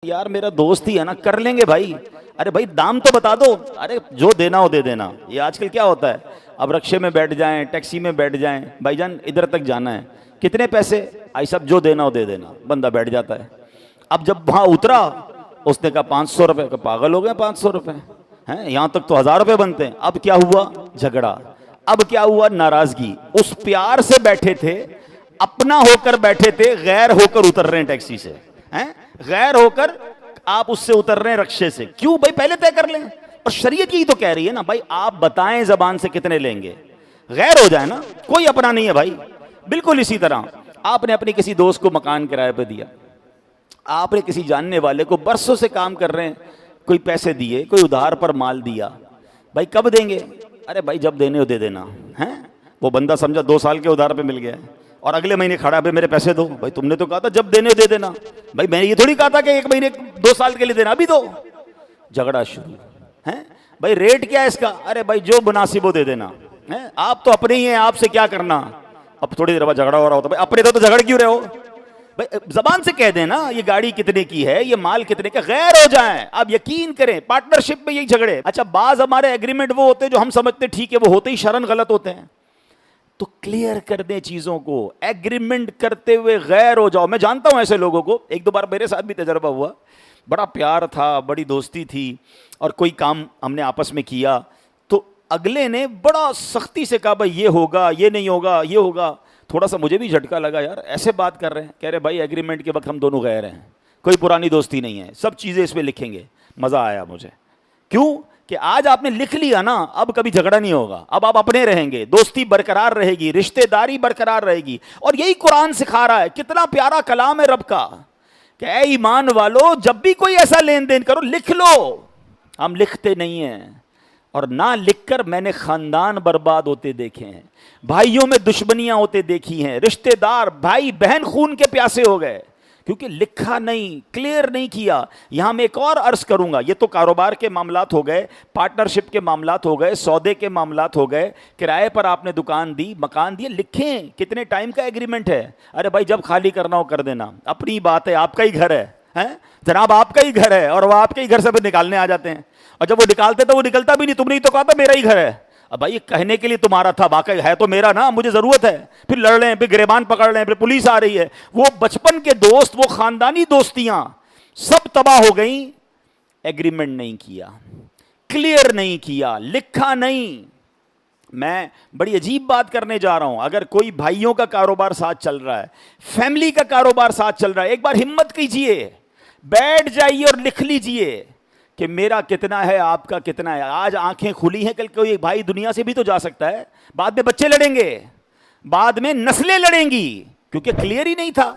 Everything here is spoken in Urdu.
یار میرا دوست ہی ہے نا، کر لیں گے بھائی. ارے بھائی دام تو بتا دو. ارے جو دینا ہو دے دینا. یہ آج کل کیا ہوتا ہے، اب رکشے میں بیٹھ جائیں، ٹیکسی میں بیٹھ جائیں، بھائی جان ادھر تک جانا ہے، کتنے پیسے؟ آئی صاحب جو دینا ہو دے دینا. بندہ بیٹھ جاتا ہے. اب جب وہاں اترا اس نے کہا 500 روپے. پاگل ہو گئے 500 روپے ہیں؟ یہاں تک تو 1000 روپے بنتے ہیں. اب کیا ہوا؟ جھگڑا. اب کیا ہوا؟ ناراضگی. اس پیار سے بیٹھے تھے، اپنا ہو کر بیٹھے تھے، غیر ہو کر اتر رہے ہیں ٹیکسی سے. غیر ہو کر آپ اس سے اتر رہے ہیں رکشے سے. کیوں بھائی؟ پہلے طے کر لیں. اور شریعت یہی تو کہہ رہی ہے نا بھائی، آپ بتائیں زبان سے کتنے لیں گے، غیر ہو جائے نا، کوئی اپنا نہیں ہے بھائی. بالکل اسی طرح آپ نے اپنی کسی دوست کو مکان کرائے پہ دیا، آپ نے کسی جاننے والے کو برسوں سے کام کر رہے ہیں، کوئی پیسے دیے، کوئی ادھار پر مال دیا. بھائی کب دیں گے؟ ارے بھائی جب دینے ہو دے دینا. وہ بندہ سمجھا 2 سال کے ادھار پہ مل گیا اور اگلے مہینے کھڑا پہ میرے پیسے دو. بھائی تم نے تو کہا تھا جب دینے ہو دے دینا. بھائی میں نے یہ تھوڑی کہا تھا کہ 1 مہینے 2 سال کے لیے دینا، ابھی دو. جھگڑا شروع. بھائی ریٹ کیا ہے اس کا؟ ارے بھائی جو مناسب ہو دے دینا. آپ تو اپنے ہی ہیں، آپ سے کیا کرنا. اب تھوڑی دیر بعد جھگڑا ہو رہا ہوتا. بھائی اپنے تو جھگڑ کیوں رہے ہو؟ بھائی زبان سے کہہ دیں نا یہ گاڑی کتنے کی ہے، یہ مال کتنے کا، غیر ہو جائیں. آپ یقین کریں پارٹنرشپ میں یہی جھگڑے. اچھا بعض ہمارے ایگریمنٹ وہ ہوتے ہیں جو ہم سمجھتے ٹھیک ہے، وہ ہوتے ہی شرن غلط ہوتے ہیں. تو کلیئر کر دیں چیزوں کو. ایگریمنٹ کرتے ہوئے غیر ہو جاؤ. میں جانتا ہوں ایسے لوگوں کو، 1-2 بار میرے ساتھ بھی تجربہ ہوا. بڑا پیار تھا، بڑی دوستی تھی، اور کوئی کام ہم نے آپس میں کیا تو اگلے نے بڑا سختی سے کہا بھائی یہ ہوگا، یہ نہیں ہوگا، یہ ہوگا. تھوڑا سا مجھے بھی جھٹکا لگا، یار ایسے بات کر رہے ہیں. کہہ رہے بھائی ایگریمنٹ کے وقت ہم دونوں غیر ہیں، کوئی پرانی دوستی نہیں ہے، سب چیزیں اس میں لکھیں گے. مزہ آیا مجھے. کیوں کہ آج آپ نے لکھ لیا نا، اب کبھی جھگڑا نہیں ہوگا. اب آپ اپنے رہیں گے، دوستی برقرار رہے گی، رشتہ داری برقرار رہے گی. اور یہی قرآن سکھا رہا ہے. کتنا پیارا کلام ہے رب کا کہ اے ایمان والو جب بھی کوئی ایسا لین دین کرو لکھ لو. ہم لکھتے نہیں ہیں، اور نہ لکھ کر میں نے خاندان برباد ہوتے دیکھے ہیں، بھائیوں میں دشمنیاں ہوتے دیکھی ہیں، رشتہ دار بھائی بہن خون کے پیاسے ہو گئے کیونکہ لکھا نہیں، کلیئر نہیں کیا. یہاں میں ایک اور عرض کروں گا. یہ تو کاروبار کے معاملات ہو گئے، پارٹنرشپ کے معاملات ہو گئے، سودے کے معاملات ہو گئے. کرائے پر آپ نے دکان دی، مکان دیے، لکھیں کتنے ٹائم کا ایگریمنٹ ہے. ارے بھائی جب خالی کرنا ہو کر دینا، اپنی بات ہے، آپ کا ہی گھر ہے جناب، آپ کا ہی گھر ہے، اور وہ آپ کے ہی گھر سے پھر نکالنے آ جاتے ہیں. اور جب وہ نکالتے تو وہ نکلتا بھی نہیں. تم نے تو کہا تھا میرا ہی گھر ہے. اب بھائی کہنے کے لیے تمہارا تھا، واقعی ہے تو میرا نا، مجھے ضرورت ہے. پھر لڑ رہے ہیں، پھر گریبان پکڑ رہے ہیں، پھر پولیس آ رہی ہے. وہ بچپن کے دوست، وہ خاندانی دوستیاں سب تباہ ہو گئیں. ایگریمنٹ نہیں کیا، کلیئر نہیں کیا، لکھا نہیں. میں بڑی عجیب بات کرنے جا رہا ہوں. اگر کوئی بھائیوں کا کاروبار ساتھ چل رہا ہے، فیملی کا کاروبار ساتھ چل رہا ہے، ایک بار ہمت کیجئے، بیٹھ جائیے اور لکھ لیجئے کہ میرا کتنا ہے، آپ کا کتنا ہے. آج آنکھیں کھلی ہیں، کل کوئی بھائی دنیا سے بھی تو جا سکتا ہے. بعد میں بچے لڑیں گے، بعد میں نسلیں لڑیں گی، کیونکہ کلیئر ہی نہیں تھا.